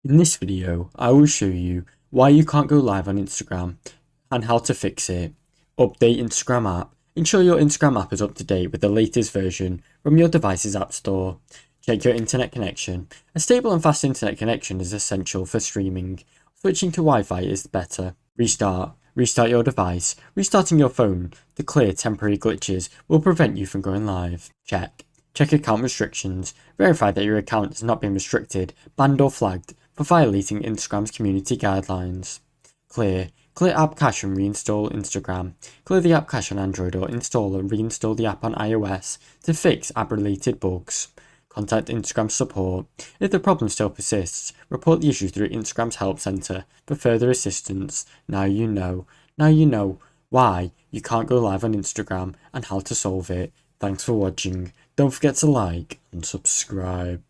In this video, I will show you why you can't go live on Instagram and how to fix it, update Instagram app, ensure your Instagram app is up to date with the latest version from your device's app store, check your internet connection. A stable and fast internet connection is essential for streaming. Switching to Wi-Fi is better. Restart your device. Restarting your phone to clear temporary glitches will prevent you from going live. Check account restrictions. Verify that your account has not been restricted, banned or flagged for violating Instagram's community guidelines. Clear app cache and reinstall Instagram. Clear the app cache on Android or install and reinstall the app on iOS to fix app-related bugs. Contact Instagram support. If the problem still persists, report the issue through Instagram's help center for further assistance. Now you know. Now you know why you can't go live on Instagram and how to solve it. Thanks for watching. Don't forget to like and subscribe.